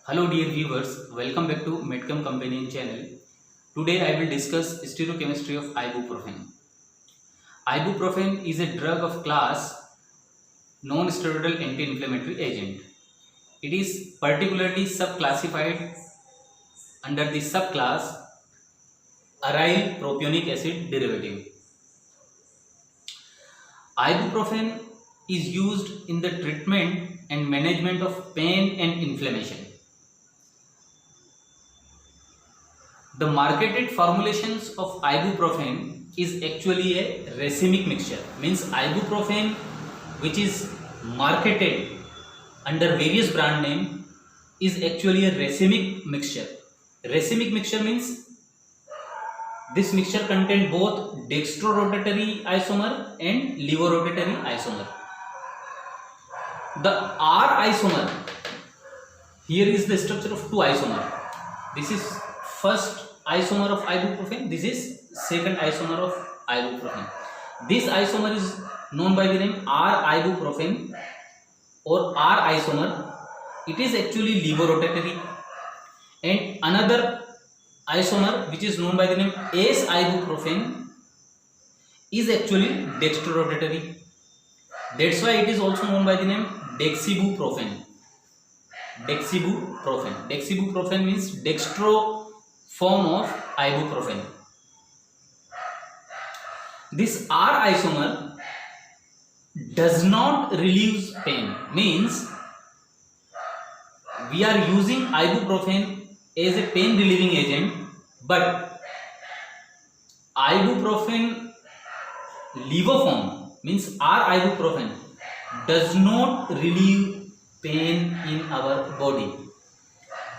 Hello dear viewers, welcome back to Medcom Companion channel. Today I will discuss stereochemistry of ibuprofen. Ibuprofen is a drug of class non-steroidal anti-inflammatory agent. It is particularly subclassified under the subclass aryl propionic acid derivative. Ibuprofen is used in the treatment and management of pain and inflammation. The marketed formulations of ibuprofen is actually a racemic mixture. Means ibuprofen which is marketed under various brand name is actually a racemic mixture. Racemic mixture means this mixture contains both dextrorotatory isomer and levorotatory isomer. The R isomer, here is the structure of two isomer. This is first isomer of ibuprofen, this is second isomer of ibuprofen. This isomer is known by the name R ibuprofen or R isomer. It is actually levorotatory, and another isomer which is known by the name S ibuprofen is actually dextrorotatory. That's why it is also known by the name dexibuprofen. Dexibuprofen. Dexibuprofen means dextro form of ibuprofen. This R isomer does not relieve pain. Means we are using ibuprofen as a pain relieving agent, but ibuprofen lever form means R ibuprofen does not relieve pain in our body.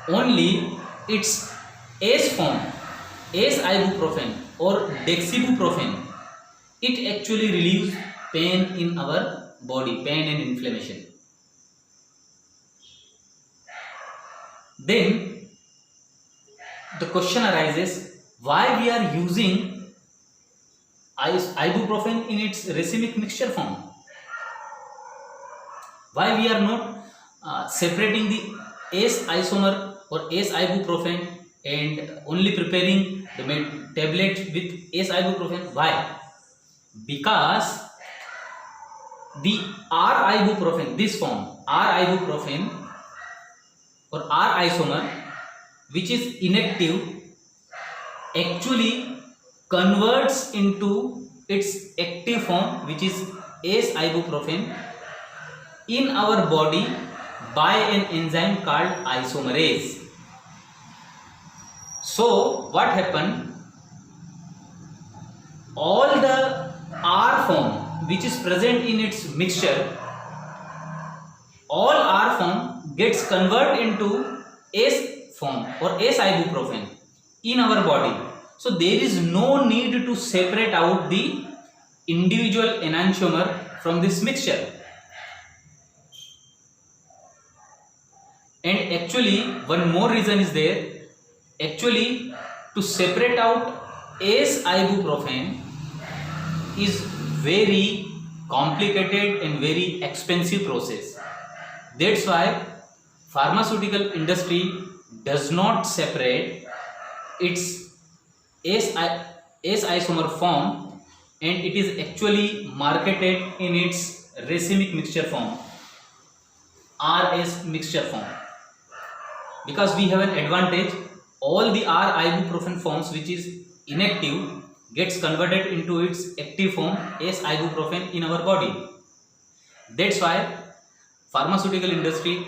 Only its S form, S ibuprofen or dexibuprofen, it actually relieves pain in our body, pain and inflammation. Then the question arises, why we are using ibuprofen in its racemic mixture form? Why we are not separating the S isomer or S ibuprofen and only preparing the tablet with S ibuprofen? Why? Because the R ibuprofen, this form R ibuprofen or R isomer which is inactive, actually converts into its active form which is S ibuprofen in our body by an enzyme called isomerase. So what happened? All the R form which is present in its mixture, all R form gets converted into S form or S ibuprofen in our body. So there is no need to separate out the individual enantiomer from this mixture. And actually one more reason is there. Actually to separate out S ibuprofen is very complicated and very expensive process. That's why pharmaceutical industry does not separate its S isomer form, and it is actually marketed in its racemic mixture form, RS mixture form. Because we have an advantage, all the R ibuprofen forms which is inactive gets converted into its active form S ibuprofen in our body. That's why pharmaceutical industry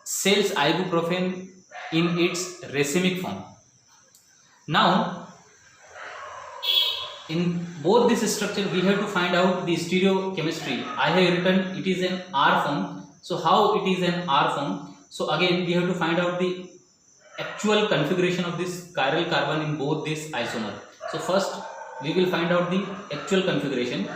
sells ibuprofen in its racemic form. Now in both this structure we have to find out the stereochemistry. I have written it is an R form. So how it is an R form? So again we have to find out the actual configuration of this chiral carbon in both this isomer. So first we will find out the actual configuration.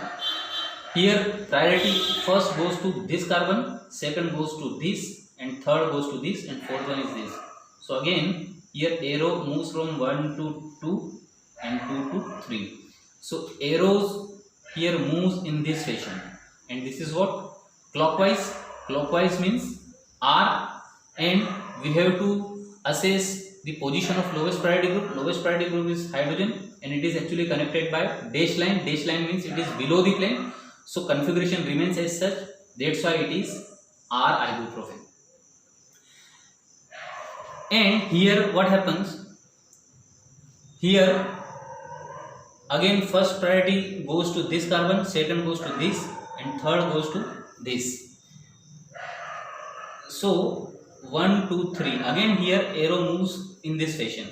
Here priority first goes to this carbon, second goes to this, and third goes to this, and fourth one is this. So again here arrow moves from 1 to 2 and 2 to 3. So arrows here moves in this fashion, and this is what clockwise. Clockwise means R, and we have to assess the position of lowest priority group. Lowest priority group is hydrogen, and it is actually connected by dash line. Dash line means it is below the plane, so configuration remains as such. That's why it is R-ibuprofen. And here what happens? Here again first priority goes to this carbon, second goes to this, and third goes to this. So 1, 2, 3. Again here arrow moves in this fashion.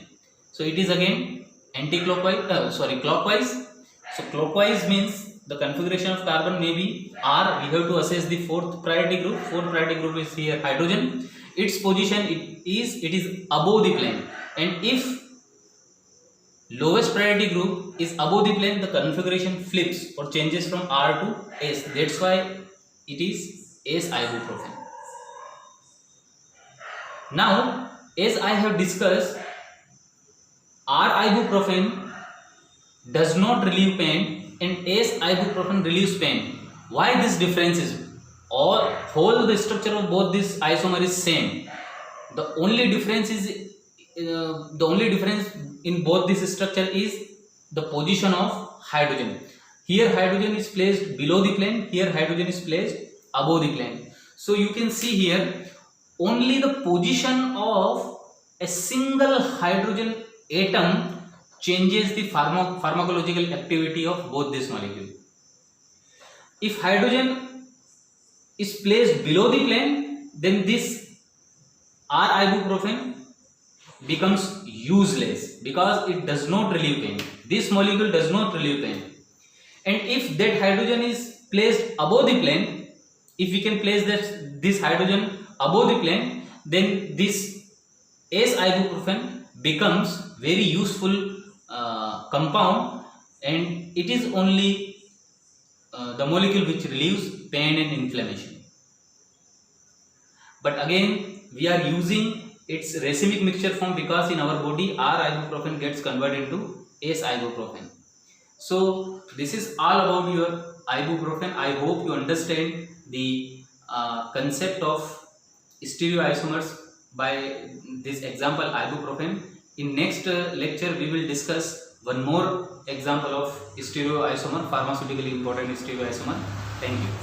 So it is again anti-clockwise. Clockwise. So clockwise means the configuration of carbon may be R. We have to assess the fourth priority group. Fourth priority group is here hydrogen. Its position it is above the plane, and if lowest priority group is above the plane, the configuration flips or changes from R to S. That's why it is S-ibuprofen. Now, as I have discussed, R-ibuprofen does not relieve pain and S-ibuprofen relieves pain. Why this difference is? Whole the structure of both this isomer is same. The only difference in both this structure is the position of hydrogen. Here hydrogen is placed below the plane, here hydrogen is placed above the plane. So you can see here only the position of a single hydrogen atom changes the pharmacological activity of both this molecule. If hydrogen is placed below the plane, then this R-ibuprofen becomes useless because it does not relieve pain. This molecule does not relieve pain. And if that hydrogen is placed above the plane, if we can place this hydrogen above the plane, then this S-ibuprofen becomes very useful compound, and it is only the molecule which relieves pain and inflammation. But again, we are using its racemic mixture form because in our body R-ibuprofen gets converted into S-ibuprofen. So this is all about your ibuprofen. I hope you understand the concept of stereoisomers by this example ibuprofen. In next lecture we will discuss one more example of stereoisomer, pharmaceutically important stereoisomer. Thank you.